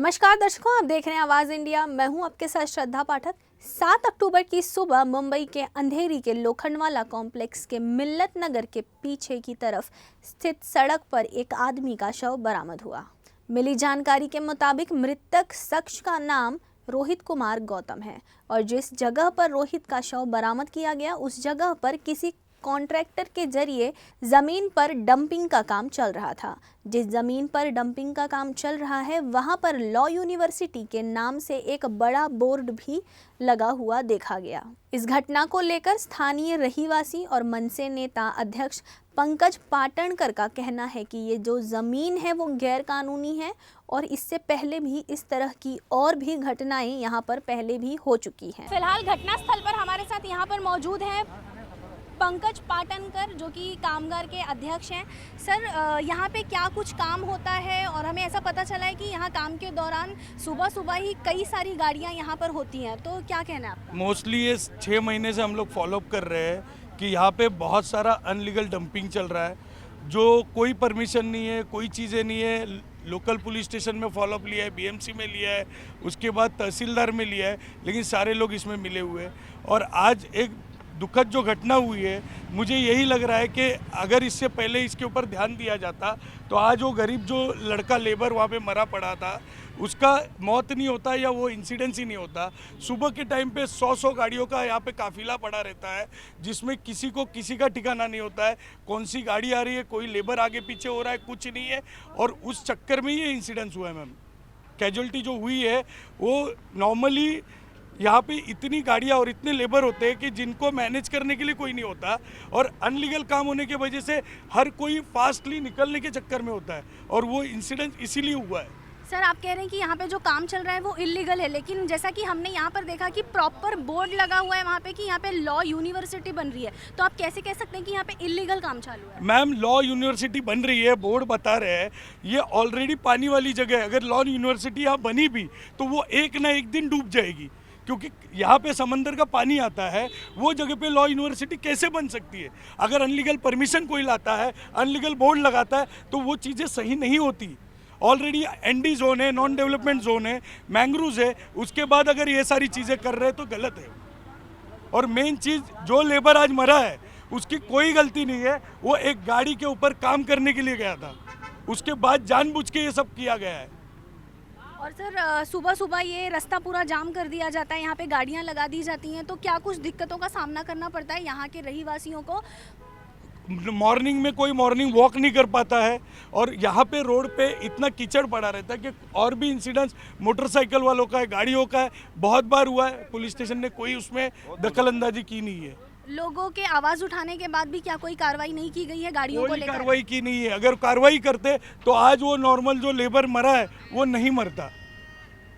नमस्कार दर्शकों, आप देख रहे हैं आवाज इंडिया। मैं हूं आपके साथ श्रद्धा पाठक। 7 अक्टूबर की सुबह मुंबई के अंधेरी के लोखंडवाला कॉम्प्लेक्स के मिल्लत नगर के पीछे की तरफ स्थित सड़क पर एक आदमी का शव बरामद हुआ। मिली जानकारी के मुताबिक मृतक शख्स का नाम रोहित कुमार गौतम है और जिस जगह पर रोहित का शव बरामद किया गया उस जगह पर किसी कॉन्ट्रैक्टर के जरिए जमीन पर डंपिंग का काम चल रहा था। जिस जमीन पर डंपिंग का काम चल रहा है वहां पर लॉ यूनिवर्सिटी के नाम से एक बड़ा बोर्ड भी लगा हुआ देखा गया। इस घटना को लेकर स्थानीय रहीवासी और मनसे नेता अध्यक्ष पंकज पाटणकर का कहना है कि ये जो जमीन है वो गैर कानूनी है और इससे पहले भी इस तरह की और भी घटनाएं यहाँ पर पहले भी हो चुकी हैं। फिलहाल घटनास्थल पर हमारे साथ यहाँ पर मौजूद है पंकज पाटणकर जो कि कामगार के अध्यक्ष हैं। सर, यहाँ पे क्या कुछ काम होता है और हमें ऐसा पता चला है कि यहाँ काम के दौरान सुबह सुबह ही कई सारी गाड़ियाँ यहाँ पर होती हैं, तो क्या कहना है आपका? मोस्टली ये 6 महीने से हम लोग फॉलोअप कर रहे हैं कि यहाँ पे बहुत सारा अनलीगल डंपिंग चल रहा है, जो कोई परमिशन नहीं है, कोई चीज़ें नहीं है। लोकल पुलिस स्टेशन में फॉलोअप लिया है, बीएमसी में लिया है, उसके बाद तहसीलदार में लिया है, लेकिन सारे लोग इसमें मिले हुए हैं। और आज एक दुखद जो घटना हुई है, मुझे यही लग रहा है कि अगर इससे पहले इसके ऊपर ध्यान दिया जाता तो आज वो गरीब जो लड़का लेबर वहाँ पे मरा पड़ा था उसका मौत नहीं होता या वो इंसिडेंस ही नहीं होता। सुबह के टाइम पे 100 गाड़ियों का यहाँ पे काफिला पड़ा रहता है जिसमें किसी को किसी का ठिकाना नहीं होता है, कौन सी गाड़ी आ रही है, कोई लेबर आगे पीछे हो रहा है, कुछ नहीं है। और उस चक्कर में ये इंसिडेंस हुआ है। मैम, कैजुअलिटी जो हुई है वो नॉर्मली यहाँ पे इतनी गाड़ियाँ और इतने लेबर होते हैं कि जिनको मैनेज करने के लिए कोई नहीं होता और अनलीगल काम होने की वजह से हर कोई फास्टली निकलने के चक्कर में होता है और वो इंसिडेंट इसीलिए हुआ है। सर, आप कह रहे हैं कि यहाँ पे जो काम चल रहा है वो इलीगल है, लेकिन जैसा कि हमने यहाँ पर देखा कि प्रॉपर बोर्ड लगा हुआ है वहाँ पे कि यहाँ पे लॉ यूनिवर्सिटी बन रही है, तो आप कैसे कह सकते हैं कि यहाँ पे इलीगल काम चालू है? मैम, लॉ यूनिवर्सिटी बन रही है, बोर्ड बता रहे हैं, ये ऑलरेडी पानी वाली जगह है। अगर लॉ यूनिवर्सिटी यहाँ बनी भी तो वो एक ना एक दिन डूब जाएगी, क्योंकि यहाँ पे समंदर का पानी आता है। वो जगह पे लॉ यूनिवर्सिटी कैसे बन सकती है? अगर अनलीगल परमिशन कोई लाता है, अनलीगल बोर्ड लगाता है, तो वो चीज़ें सही नहीं होती। ऑलरेडी एनडी जोन है, नॉन डेवलपमेंट जोन है, मैंग्रोव्स है, उसके बाद अगर ये सारी चीज़ें कर रहे हैं तो गलत है। और मेन चीज़, जो लेबर आज मरा है उसकी कोई गलती नहीं है, वो एक गाड़ी के ऊपर काम करने के लिए गया था, उसके बाद जानबूझ के ये सब किया गया है। और सर, सुबह सुबह ये रास्ता पूरा जाम कर दिया जाता है, यहाँ पे गाड़ियाँ लगा दी जाती हैं, तो क्या कुछ दिक्कतों का सामना करना पड़ता है यहाँ के रहीवासियों को? मॉर्निंग में कोई मॉर्निंग वॉक नहीं कर पाता है और यहाँ पे रोड पे इतना कीचड़ पड़ा रहता है कि और भी इंसिडेंट्स मोटरसाइकिल वालों का है, गाड़ियों का है, बहुत बार हुआ है। पुलिस स्टेशन ने कोई उसमें दखल अंदाजी की नहीं है। लोगों के आवाज उठाने के बाद भी क्या कोई कार्रवाई नहीं की गई है गाड़ियों को लेकर? कोई कार्रवाई की नहीं है। अगर कार्रवाई करते तो आज वो नॉर्मल जो लेबर मरा है वो नहीं मरता।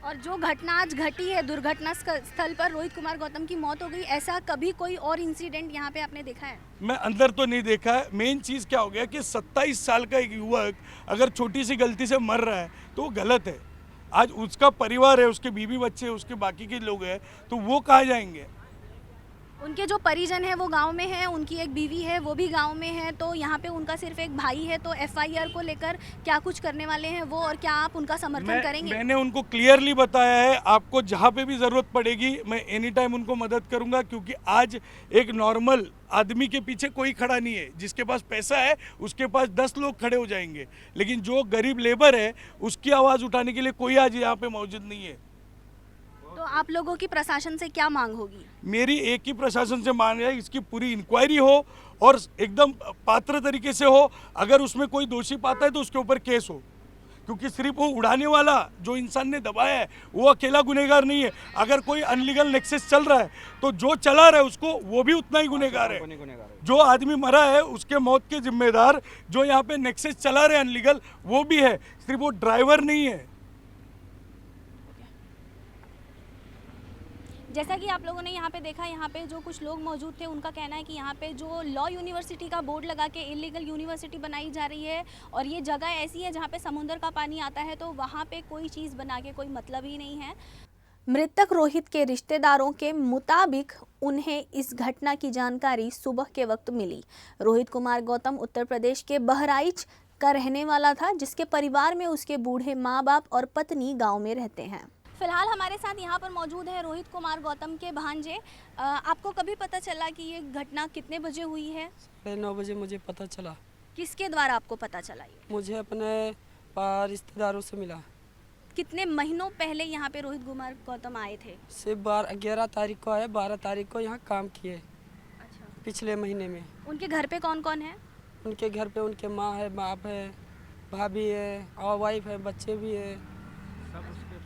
और जो घटना आज घटी है, दुर्घटना स्थल पर रोहित कुमार गौतम की मौत हो गई, ऐसा कभी कोई और इंसिडेंट यहाँ पे आपने देखा है? मैं अंदर तो नहीं देखा है। मेन चीज़ क्या हो गया कि 27 साल का एक युवक अगर छोटी सी गलती से मर रहा है तो वो गलत है। आज उसका परिवार है, उसके बीवी बच्चे, उसके बाकी के लोग हैं, तो वो कहाँ जाएंगे? उनके जो परिजन है वो गांव में है, उनकी एक बीवी है वो भी गांव में है, तो यहाँ पे उनका सिर्फ एक भाई है, तो एफआईआर को लेकर क्या कुछ करने वाले हैं वो, और क्या आप उनका समर्थन करेंगे? मैंने उनको क्लियरली बताया है, आपको जहाँ पे भी ज़रूरत पड़ेगी मैं एनी टाइम उनको मदद करूँगा, क्योंकि आज एक नॉर्मल आदमी के पीछे कोई खड़ा नहीं है। जिसके पास पैसा है उसके पास 10 लोग खड़े हो जाएंगे, लेकिन जो गरीब लेबर है उसकी आवाज़ उठाने के लिए कोई आज यहाँ पे मौजूद नहीं है। तो आप लोगों की प्रशासन से क्या मांग होगी? मेरी एक ही प्रशासन से मांग है, इसकी पूरी इंक्वायरी हो और एकदम पात्र तरीके से हो। अगर उसमें कोई दोषी पाता है तो उसके ऊपर केस हो, क्योंकि सिर्फ वो उड़ाने वाला जो इंसान ने दबाया है वो अकेला गुनहगार नहीं है। अगर कोई अनलीगल नेक्सस चल रहा है तो जो चला रहा है उसको वो भी उतना ही गुनहगार है। जो आदमी मरा है उसके मौत के जिम्मेदार जो यहाँ पे नेक्सस चला रहे अनलीगल वो भी है, सिर्फ वो ड्राइवर नहीं है। जैसा कि आप लोगों ने यहाँ पे देखा, यहाँ पे जो कुछ लोग मौजूद थे उनका कहना है कि यहाँ पे जो लॉ यूनिवर्सिटी का बोर्ड लगा के इलीगल यूनिवर्सिटी बनाई जा रही है और ये जगह ऐसी है जहाँ पे समुद्र का पानी आता है, तो वहाँ पे कोई चीज़ बना के कोई मतलब ही नहीं है। मृतक रोहित के रिश्तेदारों के मुताबिक उन्हें इस घटना की जानकारी सुबह के वक्त मिली। रोहित कुमार गौतम उत्तर प्रदेश के बहराइच का रहने वाला था, जिसके परिवार में उसके बूढ़े माँ बाप और पत्नी गांव में रहते हैं। फिलहाल हमारे साथ यहाँ पर मौजूद है रोहित कुमार गौतम के भांजे। आपको कभी पता चला कि ये घटना कितने बजे हुई है? 9 बजे मुझे पता चला। किसके द्वारा आपको पता चला ये? मुझे अपने रिश्तेदारों से मिला। कितने महीनों पहले यहाँ पे रोहित कुमार गौतम आए थे? सिर्फ 11 तारीख को आए, 12 तारीख को यहाँ काम किए। अच्छा। पिछले महीने में। उनके घर पे कौन कौन है? उनके घर पे उनके माँ है, बाप है, भाभी है और वाइफ है, बच्चे भी है,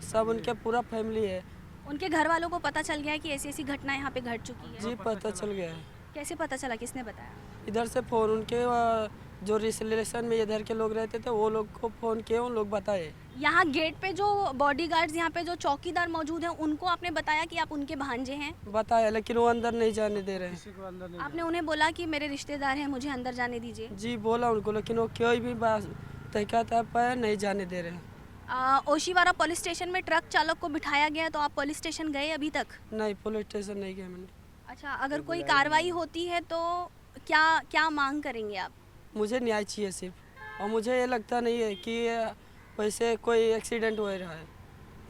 सब उनके पूरा फैमिली है। उनके घर वालों को पता चल गया है कि ऐसी ऐसी घटना यहाँ पे घट चुकी है? जी पता चल गया है। कैसे पता चला, किसने बताया? इधर से फ़ोन उनके जो रिलेशन में इधर के लोग रहते थे वो लोग को फ़ोन किए, उन लोग बताए। यहाँ गेट पे जो बॉडीगार्ड्स, यहाँ पे जो चौकीदार मौजूद हैं, उनको आपने बताया कि आप उनके भांजे हैं? बताया, लेकिन वो अंदर नहीं जाने दे रहे हैं। आपने उन्हें बोला कि मेरे रिश्तेदार हैं, मुझे अंदर जाने दीजिए? जी बोला उनको, लेकिन वो कोई भी बात तहकीकात पर नहीं जाने दे रहे हैं। ओशीवारा पुलिस स्टेशन में ट्रक चालक को बिठाया गया, तो आप पुलिस स्टेशन गए अभी तक? नहीं, पुलिस स्टेशन नहीं गया मैंने। अच्छा, अगर कोई कार्रवाई होती है तो क्या क्या मांग करेंगे आप? मुझे न्याय चाहिए सिर्फ, और मुझे ये लगता नहीं है कि वैसे कोई एक्सीडेंट हो रहा है।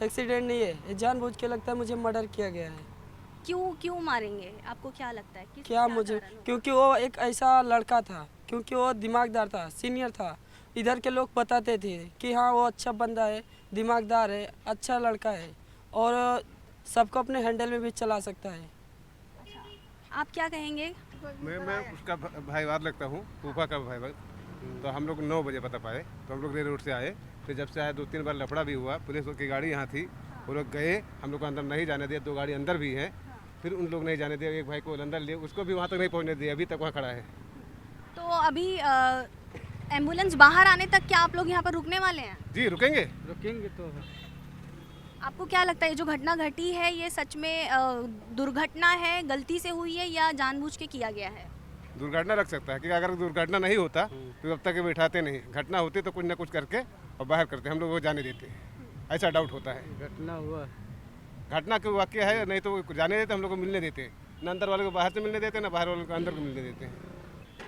एक्सीडेंट नहीं है, ये जानबूझ के लगता है मुझे मर्डर किया गया है। क्यों क्यों मारेंगे? आपको क्या लगता है? क्या मुझे, क्योंकि वो एक ऐसा लड़का था, क्योंकि वो दिमागदार था, सीनियर था। इधर के लोग बताते थे कि हाँ वो अच्छा बंदा है, दिमागदार है, अच्छा लड़का है और सबको अपने हैंडल में भी चला सकता है। आप क्या कहेंगे? मैं उसका भाईवार लगता हूँ, फूफा का भाईवार। तो हम लोग 9 बजे पता पाए, तो हम लोग रेल रोड से आए। फिर जब से आए 2-3 बार लफड़ा भी हुआ, पुलिस की गाड़ी यहाँ थी, वो लोग गए, हम लोग को अंदर नहीं जाने दिया। 2 गाड़ी अंदर भी है, फिर उन लोग नहीं जाने दिया। एक भाई को अंदर लिए, उसको भी वहाँ तक नहीं पहुँचने दिया, अभी तक वहाँ खड़ा है। तो अभी एम्बुलेंस बाहर आने तक क्या आप लोग यहाँ पर रुकने वाले हैं? जी रुकेंगे। तो आपको क्या लगता है ये जो घटना घटी है, ये सच में दुर्घटना है, गलती से हुई है या जानबूझ के किया गया है? दुर्घटना लग सकता है कि अगर दुर्घटना नहीं होता तो अब तक बैठाते नहीं। घटना होती तो कुछ ना कुछ करके और बाहर करते, हम लोग वो जाने देते, ऐसा डाउट होता है। घटना हुआ, घटना का वाक्य है, नहीं तो वो जाने देते, हम लोग को मिलने देते। न अंदर वाले को बाहर से मिलने देते, ना बाहर वाले को अंदर को मिलने देते हैं।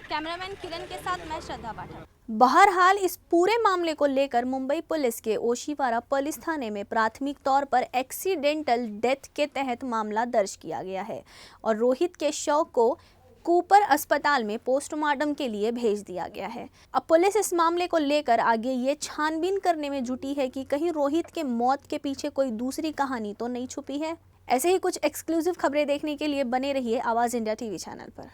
कैमरामैन किरण के साथ मैं श्रद्धा पाठक। बहरहाल इस पूरे मामले को लेकर मुंबई पुलिस के ओशीवारा पुलिस थाने में प्राथमिक तौर पर एक्सीडेंटल डेथ के तहत मामला दर्ज किया गया है और रोहित के शव को कूपर अस्पताल में पोस्टमार्टम के लिए भेज दिया गया है। अब पुलिस इस मामले को लेकर आगे ये छानबीन करने में जुटी है कि कहीं रोहित के मौत के पीछे कोई दूसरी कहानी तो नहीं छुपी है। ऐसे ही कुछ एक्सक्लूसिव खबरें देखने के लिए बने रहिए आवाज़ इंडिया टीवी चैनल पर।